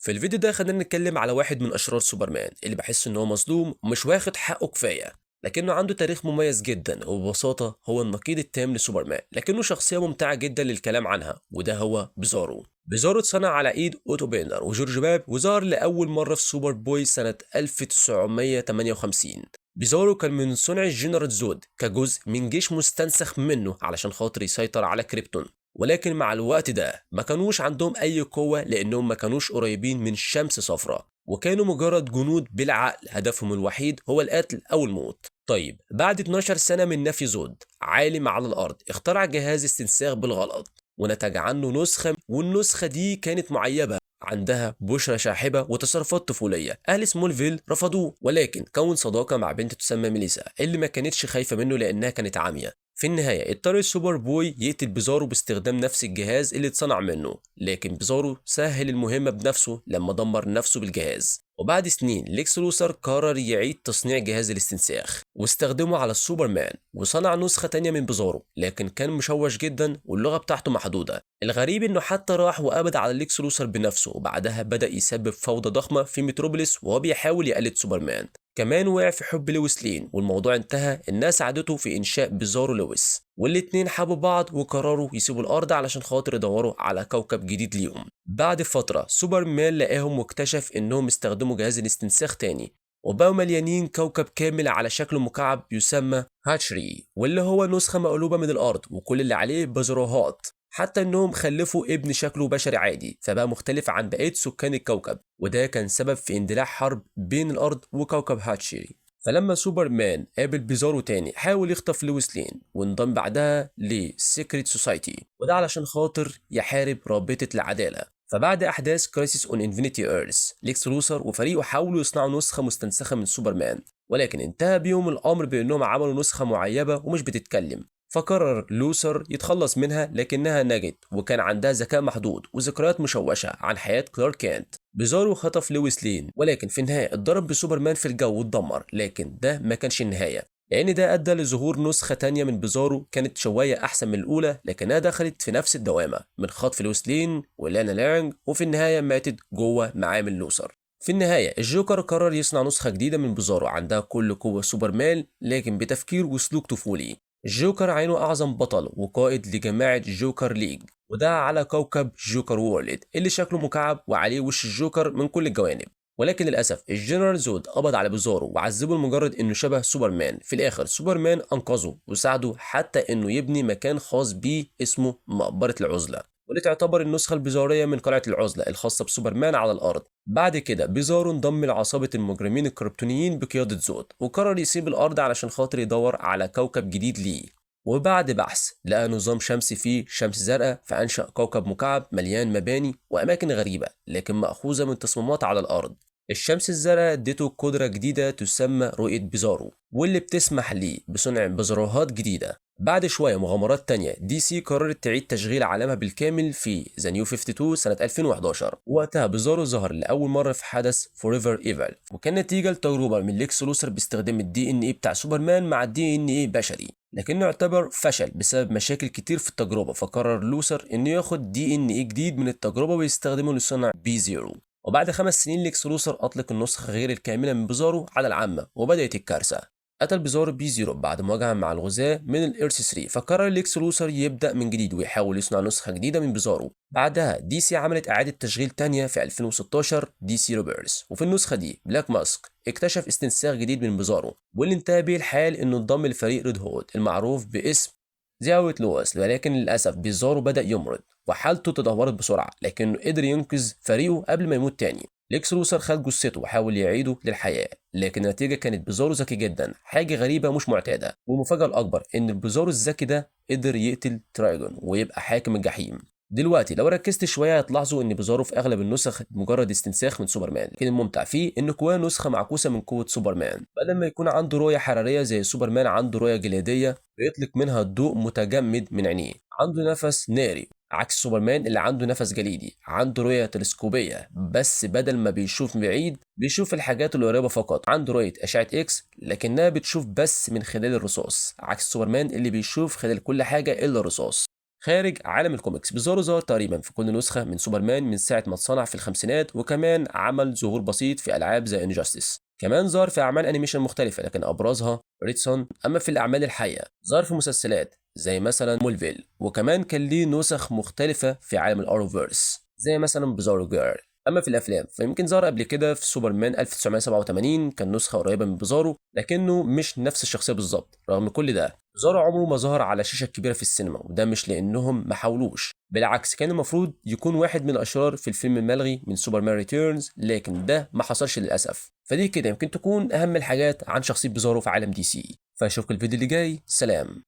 في الفيديو ده خلينا نتكلم على واحد من أشرار سوبرمان اللي بحس إن هو مظلوم ومش واخد حقه كفاية، لكنه عنده تاريخ مميز جدا وببساطة هو النقيض التام لسوبرمان، لكنه شخصية ممتعة جدا للكلام عنها، وده هو بيزارو. بيزارو اتصنع على ايد اوتو بينر وجورج باب وظهر لأول مرة في سوبر بوي سنة 1958. بيزارو كان من صنع الجنرال زود كجزء من جيش مستنسخ منه علشان خاطر يسيطر على كريبتون، ولكن مع الوقت ده ما كانوش عندهم أي قوة لأنهم ما كانوش قريبين من شمس صفراء، وكانوا مجرد جنود بلا عقل هدفهم الوحيد هو القتل أو الموت. طيب بعد 12 سنة من نفي زود، عالم على الأرض اخترع جهاز استنساخ بالغلط ونتج عنه نسخة، والنسخة دي كانت معيبة عندها بشرة شاحبة وتصرفات طفولية. أهل سمولفيل رفضوه، ولكن كون صداقة مع بنت تسمى ميليسا اللي ما كانتش خايفة منه لأنها كانت عامية. في النهاية اضطر السوبر بوي يقتل بيزارو باستخدام نفس الجهاز اللي اتصنع منه، لكن بيزارو سهل المهمة بنفسه لما دمر نفسه بالجهاز. وبعد سنين ليكس لوثر قرر يعيد تصنيع جهاز الاستنساخ واستخدمه على السوبرمان، وصنع نسخة تانية من بيزارو، لكن كان مشوش جدا واللغة بتاعته محدودة. الغريب انه حتى راح وقبض على ليكس لوثر بنفسه، وبعدها بدأ يسبب فوضى ضخمة في متروبوليس وهو بيحاول يقلد سوبرمان. كمان وقع في حب لويس لين، والموضوع انتهى انها ساعدته في انشاء بيزارو لويس، والاتنين حبوا بعض وقرروا يسيبوا الارض علشان خاطر يدوروا على كوكب جديد ليهم. بعد فترة سوبرمان لقاهم واكتشف انهم استخدموا جهاز الاستنساخ تاني، وبقوا مليانين كوكب كامل على شكل مكعب يسمى هاتشري، واللي هو نسخة مقلوبة من الارض وكل اللي عليه بزروهات، حتى انهم خلفوا ابن شكله بشري عادي فبقى مختلف عن بقية سكان الكوكب، وده كان سبب في اندلاع حرب بين الارض وكوكب هاتشيري. فلما سوبرمان قابل بيزارو تاني حاول يخطف لويس لين وانضم بعدها لسيكريت سوسايتي، وده علشان خاطر يحارب رابطة العدالة. فبعد احداث كرايسيس اون انفينيتي ايرث، ليكس لوثر وفريقه حاولوا يصنعوا نسخة مستنسخة من سوبرمان، ولكن انتهى بيهم الامر بانهم عملوا نسخة معيبة ومش بتتكلم. فقرر لوثر يتخلص منها لكنها نجت، وكان عندها ذكاء محدود وذكريات مشوشة عن حياة كلارك كانت. بيزارو خطف لويس لين، ولكن في النهاية اتضرب بسوبرمان في الجو واتدمر، لكن ده ما كانش النهاية، لأن ده أدى لظهور نسخة تانية من بيزارو كانت شوية أحسن من الأولى، لكنها دخلت في نفس الدوامة من خطف لويس لين ولانا لارنج، وفي النهاية ماتت جوه معامل لوثر. في النهاية الجوكر قرر يصنع نسخة جديدة من بيزارو عندها كل قوة سوبرمان لكن بتفكير وسلوك طفولي. الجوكر عينه أعظم بطل وقائد لجماعة جوكر ليج، وده على كوكب جوكر وورلد اللي شكله مكعب وعليه وش الجوكر من كل الجوانب. ولكن للأسف الجنرال زود قبض على بيزارو وعذبه لمجرد إنه شبه سوبرمان. في الآخر سوبرمان أنقذه وساعده حتى إنه يبني مكان خاص بيه اسمه مقبرة العزلة، واللي تعتبر النسخة البيزارية من قلعة العزلة الخاصة بسوبرمان على الأرض. بعد كده بيزارو انضم لعصابة المجرمين الكريبتونيين بقيادة زود، وقرر يسيب الأرض علشان خاطر يدور على كوكب جديد ليه. وبعد بحث لقى نظام شمسي فيه شمس زرقاء، فأنشأ كوكب مكعب مليان مباني وأماكن غريبة لكن مأخوذة من تصميمات على الأرض. الشمس الزرقاء ادته قدرة جديدة تسمى رؤية بيزارو، واللي بتسمح ليه بصنع بزروهات جديدة. بعد شوية مغامرات تانية دي سي قررت تعيد تشغيل عالمها بالكامل في ذا نيو 52 سنة 2011، وقتها بيزارو ظهر لأول مرة في حدث فوريفر ايفل، وكان نتيجة لتجربة من ليكس لوثر باستخدام الدي ان ايه بتاع سوبرمان مع الدي ان ايه بشري، لكنه يعتبر فشل بسبب مشاكل كتير في التجربة. فقرر لوثر انه ياخد دي ان ايه جديد من التجربة ويستخدمه لصنع بي زيرو. وبعد 5 سنين ليكس لوثر أطلق النسخة غير الكاملة من بيزارو على العامة، وبدأت الكارثة. قتل بيزارو بي زيرو بعد مواجهة مع الغزاة من الإيرث 3، فقرر ليكس لوثر يبدأ من جديد ويحاول يصنع نسخة جديدة من بيزارو. بعدها دي سي عملت إعادة تشغيل تانية في 2016 دي سي روبرز، وفي النسخة دي بلاك ماسك اكتشف استنساخ جديد من بيزارو، واللي انتهى بيه الحال إنه انضم لفريق ريد هود المعروف باسم زاوية لويس. ولكن للأسف بيزارو بدأ يمرض وحالته تدهورت بسرعة، لكنه قدر ينقذ فريقه قبل ما يموت تاني. ليكس لوثر خد جثته وحاول يعيده للحياة، لكن النتيجة كانت بيزارو ذكي جدا، حاجة غريبة مش معتادة. والمفاجأة الأكبر إن البيزارو الذكي ده قدر يقتل ترايجون ويبقى حاكم الجحيم. دلوقتي لو ركزت شوية هتلاحظوا إن بيزارو في أغلب النسخ مجرد استنساخ من سوبرمان، لكن الممتع فيه إن جواه نسخة معكوسة من قوة سوبرمان. بدل ما يكون عنده رؤية حرارية زي سوبرمان عنده رؤية جليدية بيطلق منها الضوء متجمد من عينيه. عنده نفس ناري عكس سوبرمان اللي عنده نفس جليدي. عنده رؤية تلسكوبية بس بدل ما بيشوف بعيد بيشوف الحاجات القريبة فقط. عنده رؤية أشعة إكس لكنها بتشوف بس من خلال الرصاص عكس سوبرمان اللي بيشوف خلال كل حاجة إلا الرصاص. خارج عالم الكوميكس، بيزارو ظهر تقريبا في كل نسخة من سوبرمان من ساعة ما اتصنع في الخمسينات، وكمان عمل ظهور بسيط في ألعاب زي انجاستس. كمان ظهر في أعمال أنيميشن مختلفة لكن أبرزها ريدسون. أما في الأعمال الحية ظهر في مسلسلات زي مثلا مولفيل، وكمان كان ليه نسخ مختلفة في عالم الأروفيرس زي مثلا بيزارو جيرل. أما في الأفلام فيمكن ظهر قبل كده في سوبرمان 1987، كان نسخة قريبة من بيزارو لكنه مش نفس الشخصية بالظبط. رغم كل ده بيزارو عمره ما ظهر على الشاشة الكبيرة في السينما، وده مش لأنهم ما حاولوش، بالعكس كان المفروض يكون واحد من الأشرار في الفيلم الملغي من سوبرمان ريتيرنز، لكن ده ما حصلش للأسف. فدي كده يمكن تكون أهم الحاجات عن شخصية بيزارو في عالم دي سي. فأشوفك الفيديو اللي جاي، سلام.